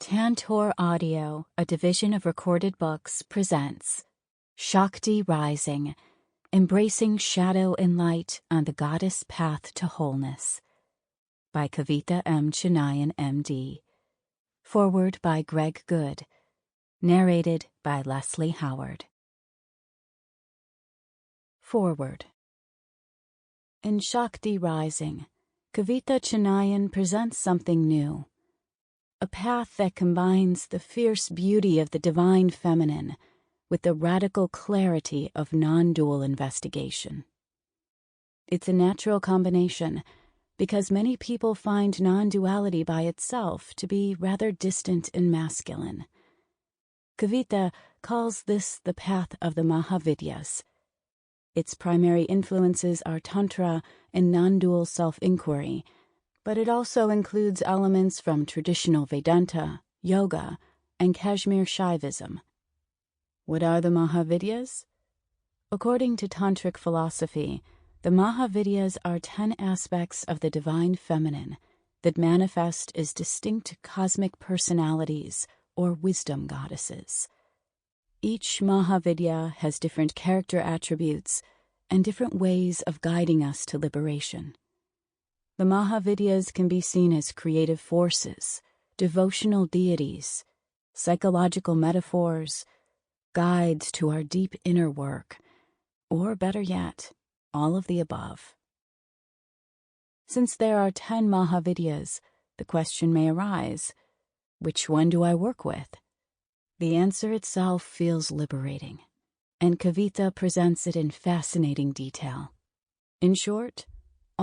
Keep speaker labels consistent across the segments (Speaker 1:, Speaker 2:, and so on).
Speaker 1: Tantor Audio, a division of Recorded Books, presents Shakti Rising, Embracing Shadow and Light on the Goddess Path to Wholeness, by Kavitha M. Chinnaiyan, M.D. Foreword by Greg Good. Narrated by Leslie Howard. Foreword. In Shakti Rising, Kavitha Chinnaiyan presents something new. A path that combines the fierce beauty of the divine feminine with the radical clarity of non-dual investigation. It's a natural combination because many people find non-duality by itself to be rather distant and masculine. Kavitha calls this the path of the Mahavidyas. Its primary influences are Tantra and non-dual self-inquiry, but it also includes elements from traditional Vedanta, yoga, and Kashmir Shaivism. What are the Mahavidyas? According to Tantric philosophy, the Mahavidyas are 10 aspects of the divine feminine that manifest as distinct cosmic personalities or wisdom goddesses. Each Mahavidya has different character attributes and different ways of guiding us to liberation. The Mahavidyas can be seen as creative forces, devotional deities, psychological metaphors, guides to our deep inner work, or better yet, all of the above. Since there are 10 Mahavidyas, the question may arise, which one do I work with? The answer itself feels liberating, and Kavitha presents it in fascinating detail. In short,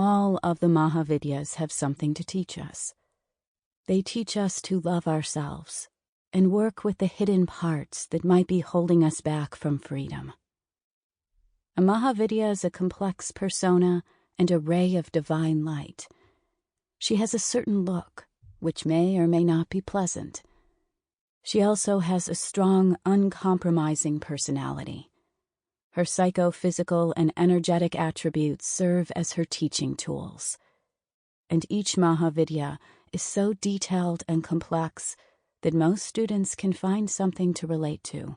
Speaker 1: all of the Mahavidyas have something to teach us. They teach us to love ourselves and work with the hidden parts that might be holding us back from freedom. A Mahavidya is a complex persona and a ray of divine light. She has a certain look, which may or may not be pleasant. She also has a strong, uncompromising personality. Her psychophysical and energetic attributes serve as her teaching tools. And each Mahavidya is so detailed and complex that most students can find something to relate to.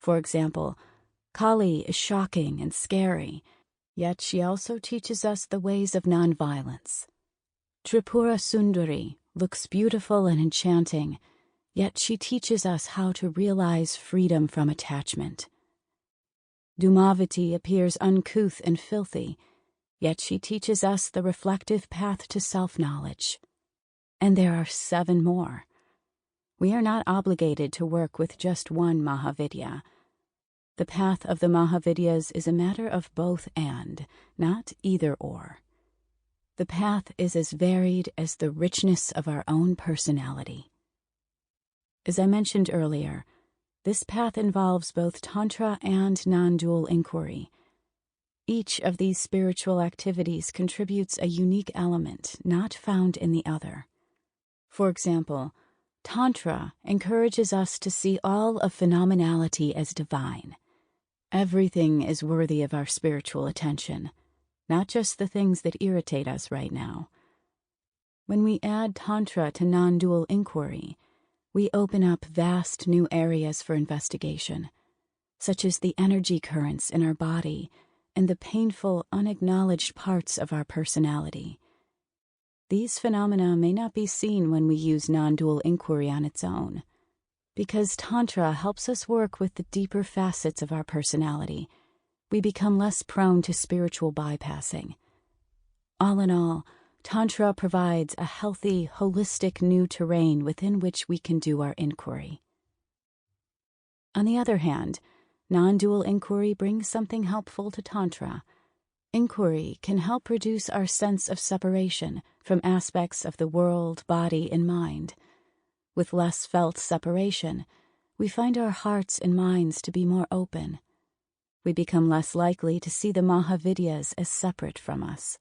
Speaker 1: For example, Kali is shocking and scary, yet she also teaches us the ways of nonviolence. Tripura Sundari looks beautiful and enchanting, yet she teaches us how to realize freedom from attachment. Dhumavati appears uncouth and filthy, yet she teaches us the reflective path to self-knowledge. And there are 7 more. We are not obligated to work with just one Mahavidya. The path of the Mahavidyas is a matter of both and, not either or. The path is as varied as the richness of our own personality. As I mentioned earlier, this path involves both Tantra and non-dual inquiry. Each of these spiritual activities contributes a unique element not found in the other. For example, Tantra encourages us to see all of phenomenality as divine. Everything is worthy of our spiritual attention, not just the things that irritate us right now. When we add Tantra to non-dual inquiry, we open up vast new areas for investigation, such as the energy currents in our body and the painful, unacknowledged parts of our personality. These phenomena may not be seen when we use non-dual inquiry on its own. Because Tantra helps us work with the deeper facets of our personality, we become less prone to spiritual bypassing. All in all, Tantra provides a healthy, holistic new terrain within which we can do our inquiry. On the other hand, non-dual inquiry brings something helpful to Tantra. Inquiry can help reduce our sense of separation from aspects of the world, body, and mind. With less felt separation, we find our hearts and minds to be more open. We become less likely to see the Mahavidyas as separate from us.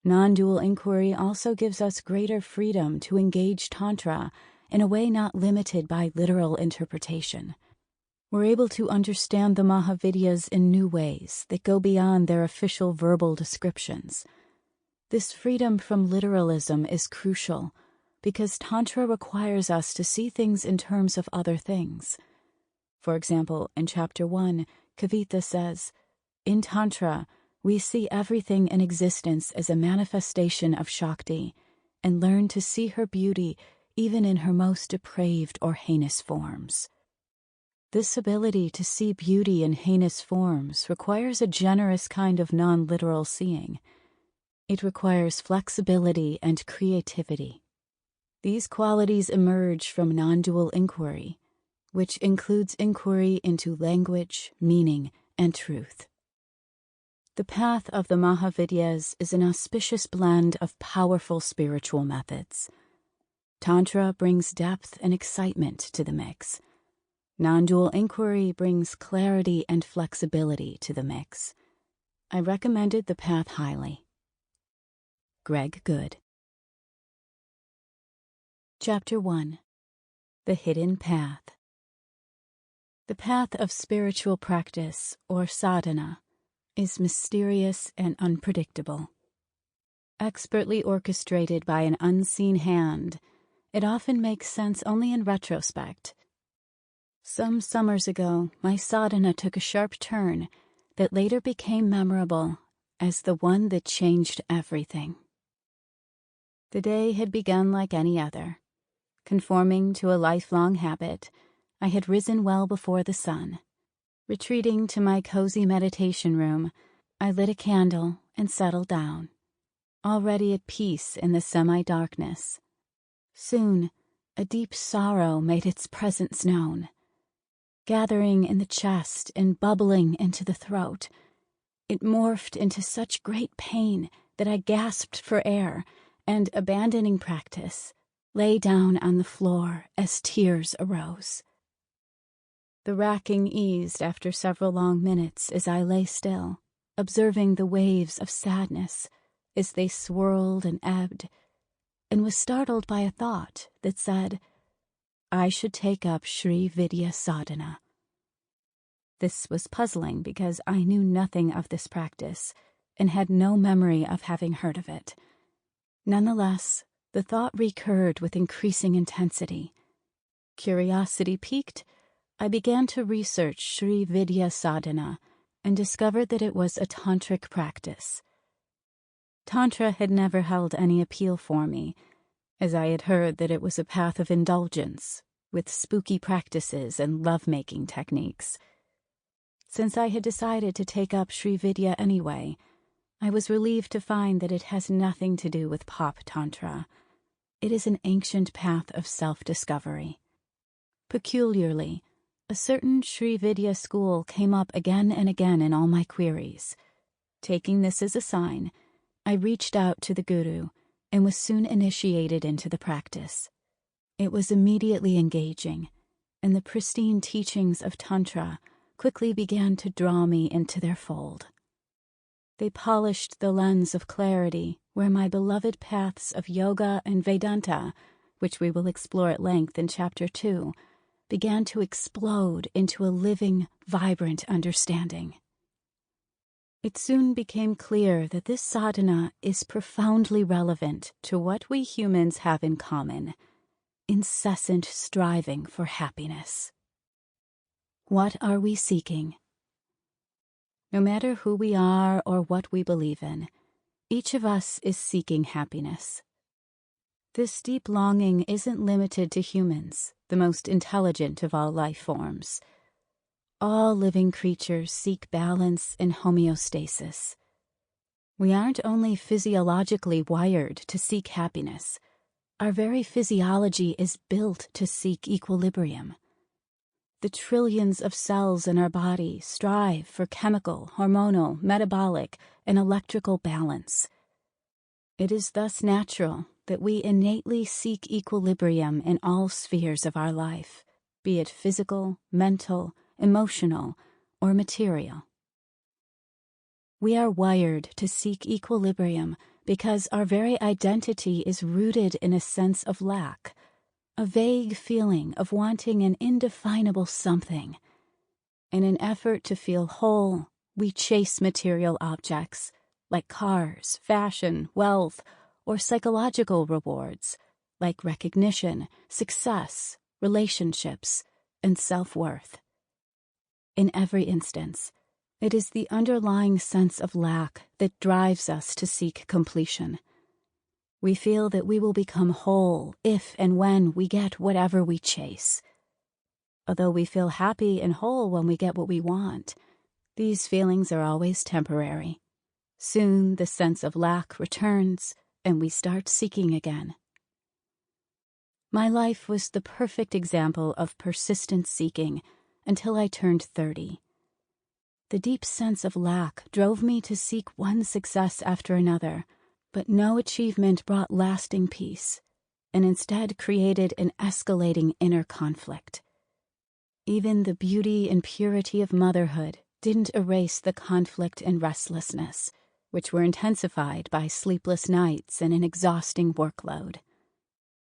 Speaker 1: Non-dual inquiry also gives us greater freedom to engage Tantra in a way not limited by literal interpretation. We're able to understand the Mahavidyas in new ways that go beyond their official verbal descriptions. This freedom from literalism is crucial because Tantra requires us to see things in terms of other things. For example, in Chapter 1, Kavitha says, "In Tantra, we see everything in existence as a manifestation of Shakti and learn to see her beauty even in her most depraved or heinous forms." This ability to see beauty in heinous forms requires a generous kind of non-literal seeing. It requires flexibility and creativity. These qualities emerge from non-dual inquiry, which includes inquiry into language, meaning, and truth. The path of the Mahavidyas is an auspicious blend of powerful spiritual methods. Tantra brings depth and excitement to the mix. Non-dual inquiry brings clarity and flexibility to the mix. I recommended the path highly. Greg Good. Chapter 1. The Hidden Path. The path of spiritual practice, or sadhana, is mysterious and unpredictable. Expertly orchestrated by an unseen hand, it often makes sense only in retrospect. Some summers ago, my sadhana took a sharp turn that later became memorable as the one that changed everything. The day had begun like any other. Conforming to a lifelong habit, I had risen well before the sun. Retreating to my cozy meditation room, I lit a candle and settled down, already at peace in the semi-darkness. Soon, a deep sorrow made its presence known. Gathering in the chest and bubbling into the throat, it morphed into such great pain that I gasped for air and, abandoning practice, lay down on the floor as tears arose. The racking eased after several long minutes as I lay still, observing the waves of sadness as they swirled and ebbed, and was startled by a thought that said, I should take up Sri Vidya sadhana. This was puzzling because I knew nothing of this practice and had no memory of having heard of it. Nonetheless, the thought recurred with increasing intensity. Curiosity piqued, I began to research Sri Vidya sadhana and discovered that it was a tantric practice. Tantra had never held any appeal for me, as I had heard that it was a path of indulgence, with spooky practices and love-making techniques. Since I had decided to take up Sri Vidya anyway, I was relieved to find that it has nothing to do with pop tantra. It is an ancient path of self-discovery. Peculiarly, a certain Sri Vidya school came up again and again in all my queries. Taking this as a sign, I reached out to the guru and was soon initiated into the practice. It was immediately engaging, and the pristine teachings of Tantra quickly began to draw me into their fold. They polished the lens of clarity where my beloved paths of yoga and Vedanta, which we will explore at length in Chapter 2, began to explode into a living, vibrant understanding. It soon became clear that this sadhana is profoundly relevant to what we humans have in common: incessant striving for happiness. What are we seeking? No matter who we are or what we believe in, each of us is seeking happiness. This deep longing isn't limited to humans, the most intelligent of all life forms. All living creatures seek balance and homeostasis. We aren't only physiologically wired to seek happiness. Our very physiology is built to seek equilibrium. The trillions of cells in our body strive for chemical, hormonal, metabolic, and electrical balance. It is thus natural that we innately seek equilibrium in all spheres of our life, be it physical, mental, emotional, or material. We are wired to seek equilibrium because our very identity is rooted in a sense of lack, a vague feeling of wanting an indefinable something. In an effort to feel whole, we chase material objects, like cars, fashion, wealth, or psychological rewards, like recognition, success, relationships, and self-worth. In every instance, it is the underlying sense of lack that drives us to seek completion. We feel that we will become whole if and when we get whatever we chase. Although we feel happy and whole when we get what we want, these feelings are always temporary. Soon the sense of lack returns, and we start seeking again. My life was the perfect example of persistent seeking until I turned 30. The deep sense of lack drove me to seek one success after another, but no achievement brought lasting peace, and instead created an escalating inner conflict. Even the beauty and purity of motherhood didn't erase the conflict and restlessness, which were intensified by sleepless nights and an exhausting workload.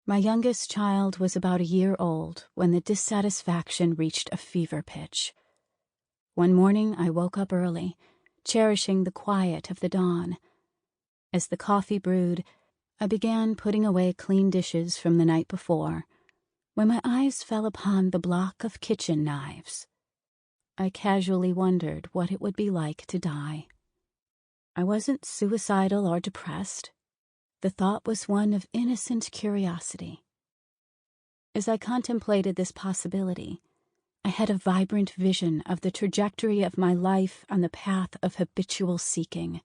Speaker 1: My youngest child was about a year old when the dissatisfaction reached a fever pitch. One morning I woke up early, cherishing the quiet of the dawn. As the coffee brewed, I began putting away clean dishes from the night before, when my eyes fell upon the block of kitchen knives. I casually wondered what it would be like to die. I wasn't suicidal or depressed. The thought was one of innocent curiosity. As I contemplated this possibility, I had a vibrant vision of the trajectory of my life on the path of habitual seeking.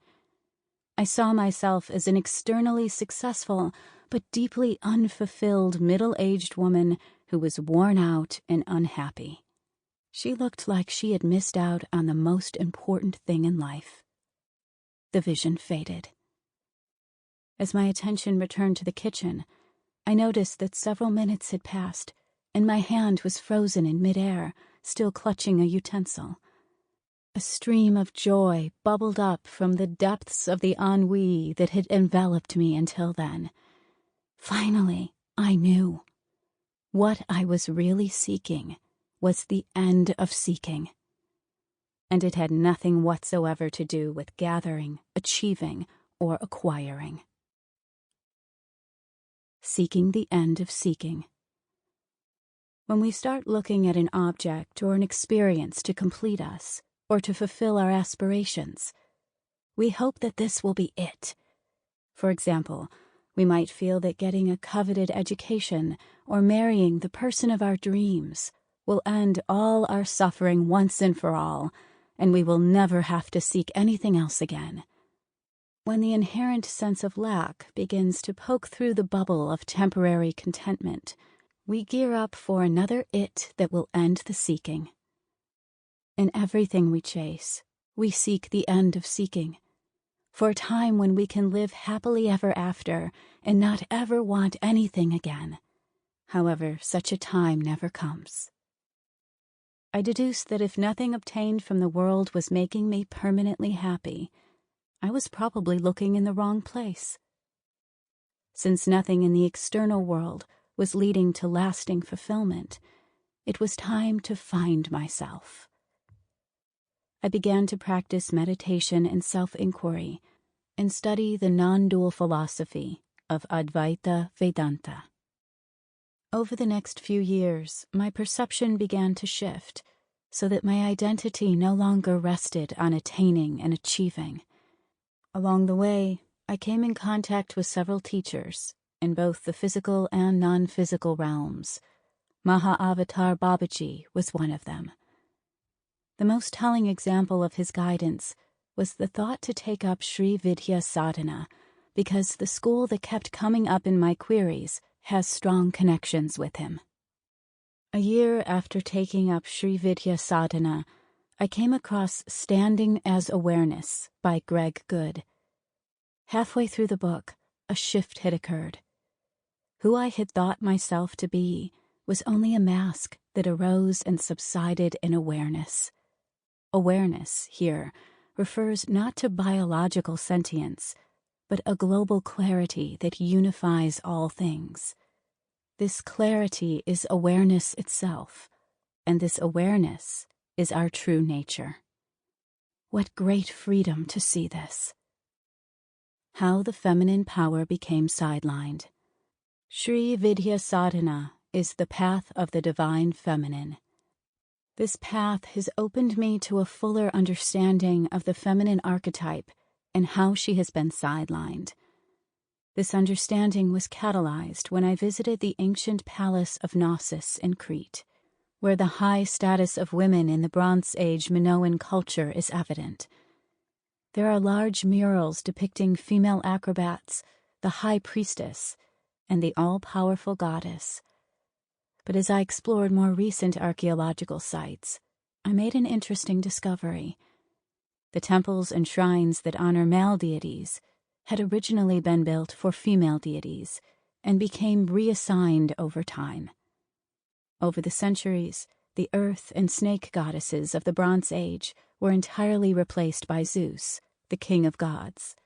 Speaker 1: I saw myself as an externally successful but deeply unfulfilled middle-aged woman who was worn out and unhappy. She looked like she had missed out on the most important thing in life. The vision faded. As my attention returned to the kitchen, I noticed that several minutes had passed, and my hand was frozen in midair, still clutching a utensil. A stream of joy bubbled up from the depths of the ennui that had enveloped me until then. Finally, I knew. What I was really seeking was the end of seeking. And it had nothing whatsoever to do with gathering, achieving, or acquiring. Seeking the end of seeking. When we start looking at an object or an experience to complete us, or to fulfill our aspirations, we hope that this will be it. For example, we might feel that getting a coveted education or marrying the person of our dreams will end all our suffering once and for all, and we will never have to seek anything else again. When the inherent sense of lack begins to poke through the bubble of temporary contentment, we gear up for another it that will end the seeking. In everything we chase, we seek the end of seeking, for a time when we can live happily ever after and not ever want anything again. However, such a time never comes. I deduced that if nothing obtained from the world was making me permanently happy, I was probably looking in the wrong place. Since nothing in the external world was leading to lasting fulfillment, it was time to find myself. I began to practice meditation and self-inquiry and study the non-dual philosophy of Advaita Vedanta. Over the next few years, my perception began to shift so that my identity no longer rested on attaining and achieving. Along the way, I came in contact with several teachers in both the physical and non-physical realms. Mahavatar Babaji was one of them. The most telling example of his guidance was the thought to take up Sri Vidya sadhana, because the school that kept coming up in my queries has strong connections with him. A year after taking up Sri Vidya sadhana, I came across Standing as Awareness by Greg Good. Halfway through the book, a shift had occurred. Who I had thought myself to be was only a mask that arose and subsided in awareness. Awareness, here, refers not to biological sentience, but a global clarity that unifies all things. This clarity is awareness itself, and this awareness is our true nature. What great freedom to see this. How the feminine power became sidelined. Sri Vidya Sadhana is the path of the divine feminine. This path has opened me to a fuller understanding of the feminine archetype and how she has been sidelined. This understanding was catalyzed when I visited the ancient palace of Knossos in Crete, where the high status of women in the Bronze Age Minoan culture is evident. There are large murals depicting female acrobats, the high priestess, and the all-powerful goddess. But as I explored more recent archaeological sites, I made an interesting discovery. The temples and shrines that honor male deities had originally been built for female deities and became reassigned over time. Over the centuries, the earth and snake goddesses of the Bronze Age were entirely replaced by Zeus, the king of gods.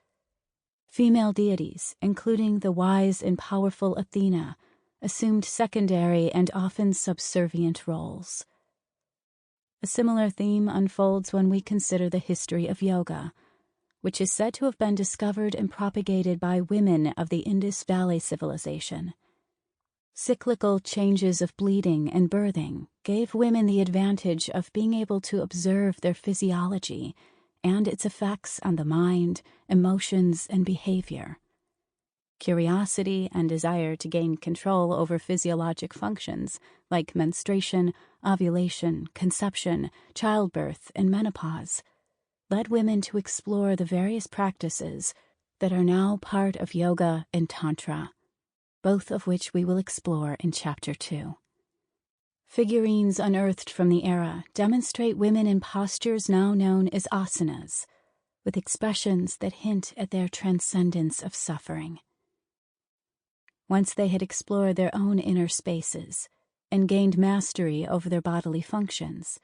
Speaker 1: Female deities, including the wise and powerful Athena, assumed secondary and often subservient roles. A similar theme unfolds when we consider the history of yoga, which is said to have been discovered and propagated by women of the Indus Valley civilization. Cyclical changes of bleeding and birthing gave women the advantage of being able to observe their physiology and its effects on the mind, emotions, and behavior. Curiosity and desire to gain control over physiologic functions like menstruation, ovulation, conception, childbirth, and menopause led women to explore the various practices that are now part of yoga and tantra, both of which we will explore in Chapter 2. Figurines unearthed from the era demonstrate women in postures now known as asanas, with expressions that hint at their transcendence of suffering. Once they had explored their own inner spaces and gained mastery over their bodily functions,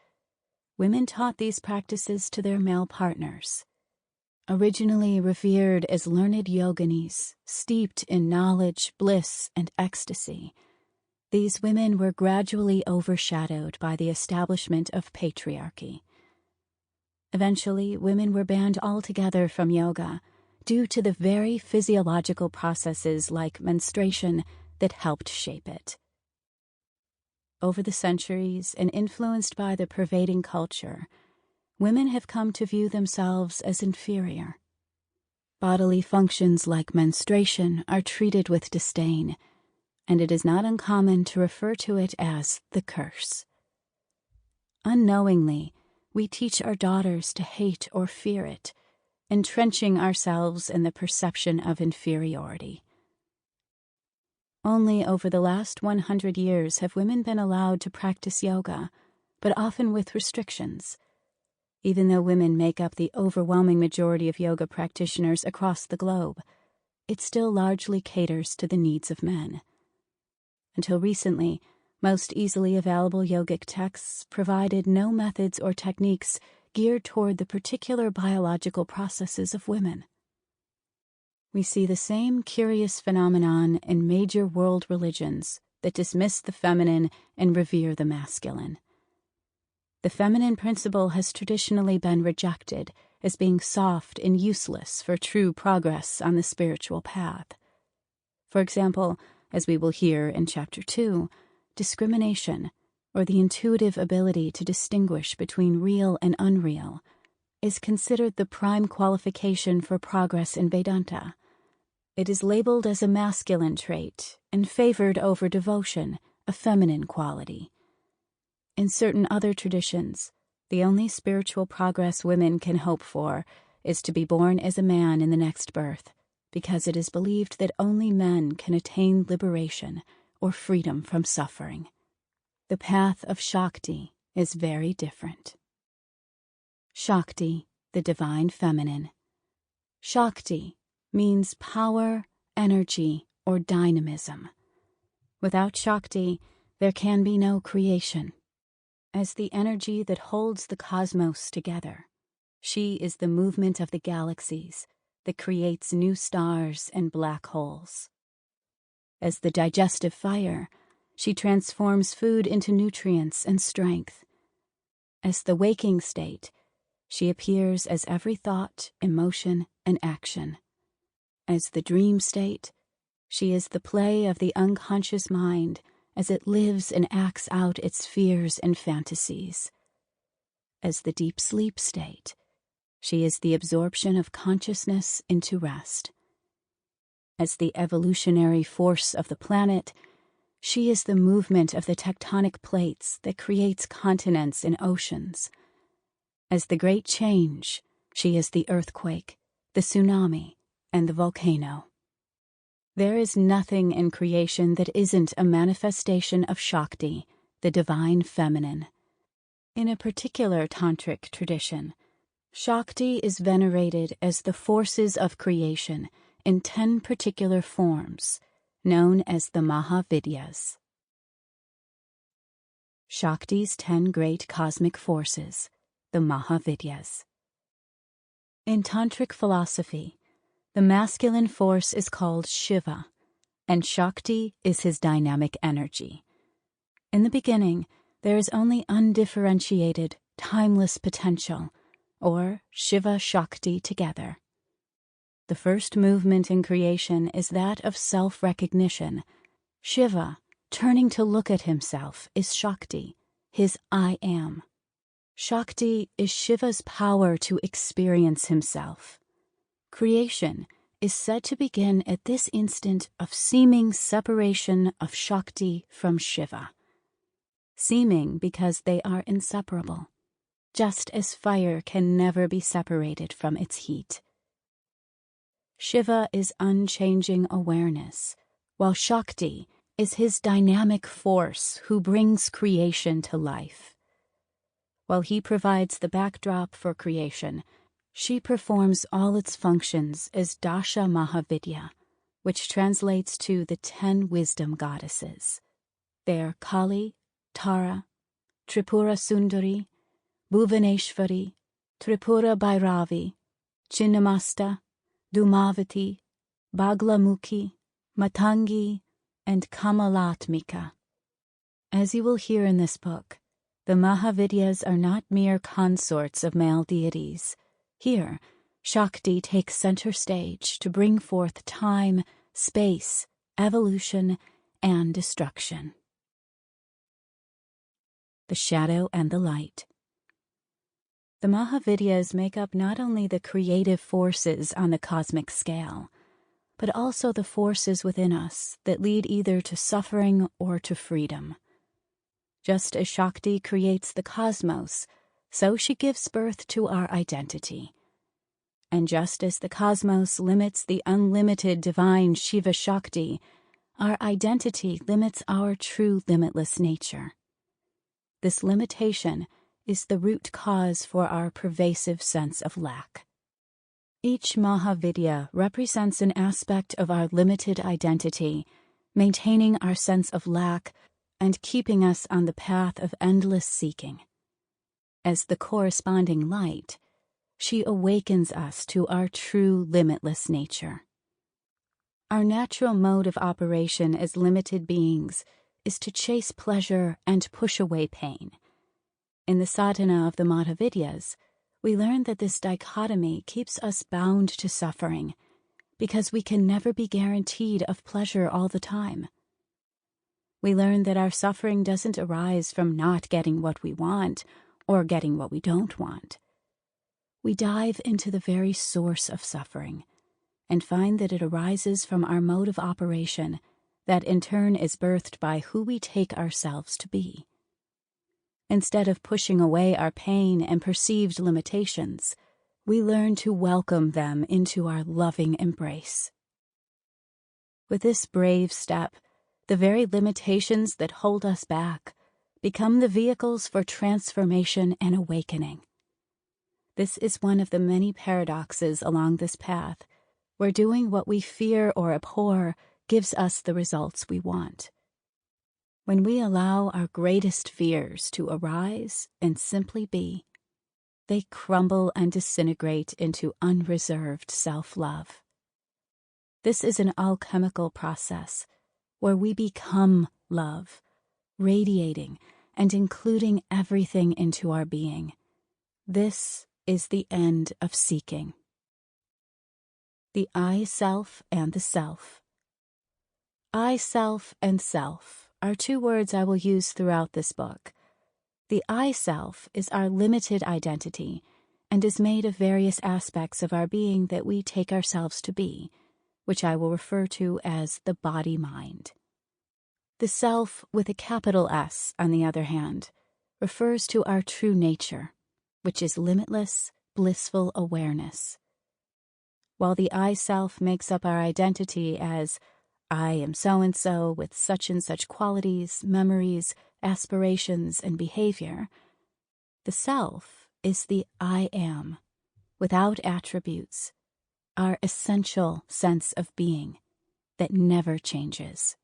Speaker 1: women taught these practices to their male partners. Originally revered as learned yoginis, steeped in knowledge, bliss, and ecstasy, these women were gradually overshadowed by the establishment of patriarchy. Eventually, women were banned altogether from yoga due to the very physiological processes like menstruation that helped shape it. Over the centuries, and influenced by the pervading culture, women have come to view themselves as inferior. Bodily functions like menstruation are treated with disdain, and it is not uncommon to refer to it as the curse. Unknowingly, we teach our daughters to hate or fear it, entrenching ourselves in the perception of inferiority. Only over the last 100 years have women been allowed to practice yoga, but often with restrictions. Even though women make up the overwhelming majority of yoga practitioners across the globe, it still largely caters to the needs of men. Until recently, most easily available yogic texts provided no methods or techniques geared toward the particular biological processes of women. We see the same curious phenomenon in major world religions that dismiss the feminine and revere the masculine. The feminine principle has traditionally been rejected as being soft and useless for true progress on the spiritual path. For example, as we will hear in Chapter 2, discrimination, or the intuitive ability to distinguish between real and unreal, is considered the prime qualification for progress in Vedanta. It is labeled as a masculine trait and favored over devotion, a feminine quality. In certain other traditions, the only spiritual progress women can hope for is to be born as a man in the next birth, because it is believed that only men can attain liberation or freedom from suffering. The path of Shakti is very different. Shakti, the divine feminine. Shakti means power, energy, or dynamism. Without Shakti, there can be no creation. As the energy that holds the cosmos together, she is the movement of the galaxies that creates new stars and black holes. As the digestive fire, she transforms food into nutrients and strength. As the waking state, she appears as every thought, emotion, and action. As the dream state, She is the play of the unconscious mind as it lives and acts out its fears and fantasies. As the deep sleep state, she is the absorption of consciousness into rest. As the evolutionary force of the planet, she is the movement of the tectonic plates that creates continents and oceans. As the great change, she is the earthquake, the tsunami, and the volcano. There is nothing in creation that isn't a manifestation of Shakti, the divine feminine. In a particular tantric tradition, Shakti is venerated as the forces of creation in 10 particular forms, known as the Mahavidyas. Shakti's 10 great cosmic forces, the Mahavidyas. In tantric philosophy, the masculine force is called Shiva, and Shakti is his dynamic energy. In the beginning, there is only undifferentiated, timeless potential, or Shiva-Shakti together. The first movement in creation is that of self-recognition. Shiva, turning to look at himself, is Shakti, his I am. Shakti is Shiva's power to experience himself. Creation is said to begin at this instant of seeming separation of Shakti from Shiva. Seeming because they are inseparable, just as fire can never be separated from its heat. Shiva is unchanging awareness, while Shakti is his dynamic force who brings creation to life. While he provides the backdrop for creation, she performs all its functions as Dasha Mahavidya, which translates to the 10 wisdom goddesses. They are Kali, Tara, Tripura Sundari, Bhuvaneshwari, Tripura Bhairavi, Chinnamasta, Dhumavati, Baglamukhi, Matangi, and Kamalatmika. As you will hear in this book, the Mahavidyas are not mere consorts of male deities. Here, Shakti takes center stage to bring forth time, space, evolution, and destruction. The shadow and the light. The Mahavidyas make up not only the creative forces on the cosmic scale, but also the forces within us that lead either to suffering or to freedom. Just as Shakti creates the cosmos, so she gives birth to our identity. And just as the cosmos limits the unlimited divine Shiva Shakti, our identity limits our true limitless nature. This limitation is the root cause for our pervasive sense of lack. Each Mahavidya represents an aspect of our limited identity, maintaining our sense of lack and keeping us on the path of endless seeking. As the corresponding light, she awakens us to our true limitless nature. Our natural mode of operation as limited beings is to chase pleasure and push away pain. In the sadhana of the Mahavidyas, we learn that this dichotomy keeps us bound to suffering, because we can never be guaranteed of pleasure all the time. We learn that our suffering doesn't arise from not getting what we want or getting what we don't want. We dive into the very source of suffering and find that it arises from our mode of operation that in turn is birthed by who we take ourselves to be. Instead of pushing away our pain and perceived limitations, we learn to welcome them into our loving embrace. With this brave step, the very limitations that hold us back become the vehicles for transformation and awakening. This is one of the many paradoxes along this path, where doing what we fear or abhor gives us the results we want. When we allow our greatest fears to arise and simply be, they crumble and disintegrate into unreserved self-love. This is an alchemical process where we become love, radiating and including everything into our being. This is the end of seeking. The I self and the self. I self and self are two words I will use throughout this book. The I self is our limited identity and is made of various aspects of our being that we take ourselves to be, which I will refer to as the body-mind. The self with a capital S, on the other hand, refers to our true nature, which is limitless, blissful awareness. While the I self makes up our identity as I am so-and-so with such and such qualities, memories, aspirations, and behavior, the self is the I am, without attributes, our essential sense of being that never changes.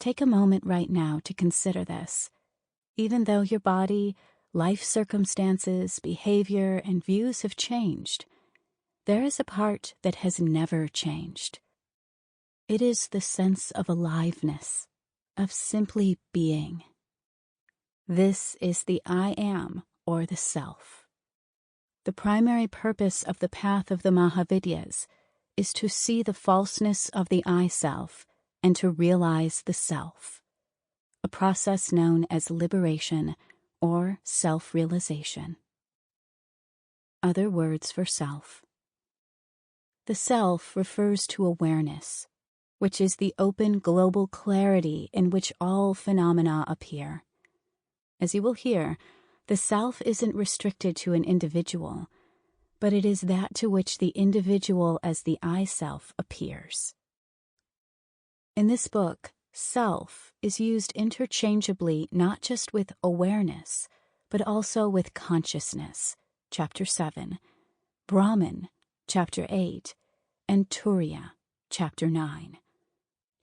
Speaker 1: Take a moment right now to consider this. Even though your body, life circumstances, behavior, and views have changed, there is a part that has never changed. It is the sense of aliveness, of simply being. This is the I am, or the self. The primary purpose of the path of the Mahavidyas is to see the falseness of the I self and to realize the self, a process known as liberation or self-realization. Other words for self. The self refers to awareness, which is the open global clarity in which all phenomena appear. As you will hear, the self isn't restricted to an individual, but it is that to which the individual as the I self appears. In this book, self is used interchangeably not just with awareness, but also with consciousness, Chapter 7, Brahman, Chapter 8, and Turiya, Chapter 9.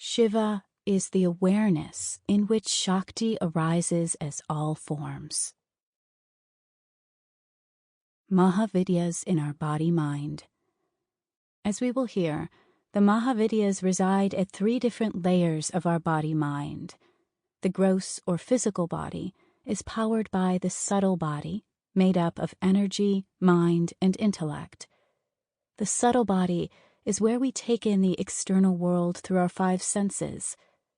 Speaker 1: Shiva is the awareness in which Shakti arises as all forms. Mahavidyas in our body-mind. As we will hear, the Mahavidyas reside at 3 different layers of our body-mind. The gross or physical body is powered by the subtle body, made up of energy, mind, and intellect. The subtle body is where we take in the external world through our 5 senses: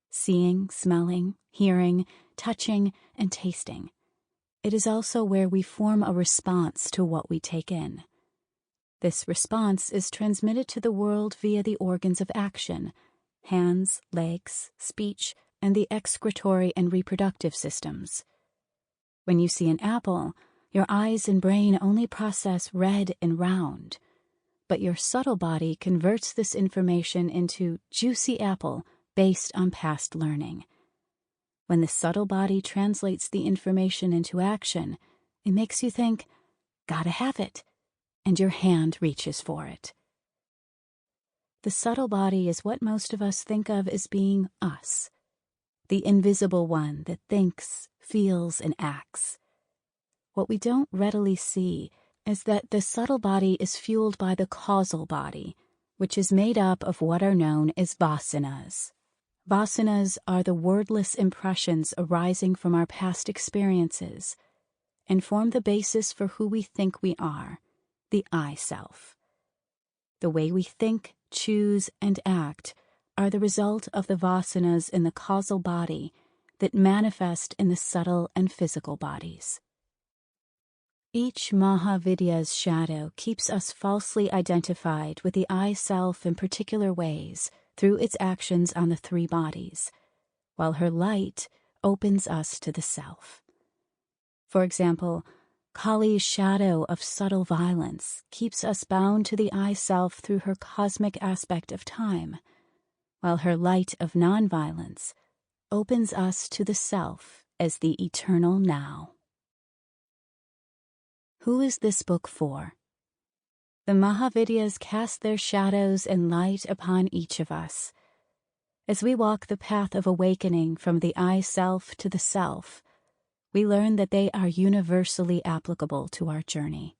Speaker 1: seeing, smelling, hearing, touching, and tasting. It is also where we form a response to what we take in. This response is transmitted to the world via the organs of action: hands, legs, speech, and the excretory and reproductive systems. When you see an apple, your eyes and brain only process red and round, but your subtle body converts this information into juicy apple based on past learning. When the subtle body translates the information into action, it makes you think, gotta have it, and your hand reaches for it. The subtle body is what most of us think of as being us, the invisible one that thinks, feels, and acts. What we don't readily see is that the subtle body is fueled by the causal body, which is made up of what are known as vasanas. Vasanas are the wordless impressions arising from our past experiences and form the basis for who we think we are, the I self. The way we think, choose, and act are the result of the vasanas in the causal body that manifest in the subtle and physical bodies. Each Mahavidya's shadow keeps us falsely identified with the I self in particular ways through its actions on the 3 bodies, while her light opens us to the self. For example, Kali's shadow of subtle violence keeps us bound to the I self through her cosmic aspect of time, while her light of nonviolence opens us to the self as the eternal now. Who is this book for? The Mahavidyas cast their shadows and light upon each of us. As we walk the path of awakening from the I self to the self, we learn that they are universally applicable to our journey.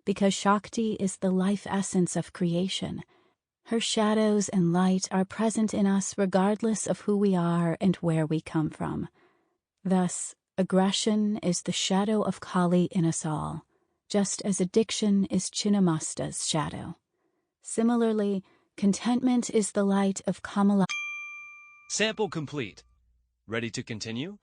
Speaker 1: Because Shakti is the life essence of creation, her shadows and light are present in us regardless of who we are and where we come from. Thus, aggression is the shadow of Kali in us all, just as addiction is Chinnamasta's shadow. Similarly, Contentment is the light of Kamala.
Speaker 2: Sample complete. Ready to continue?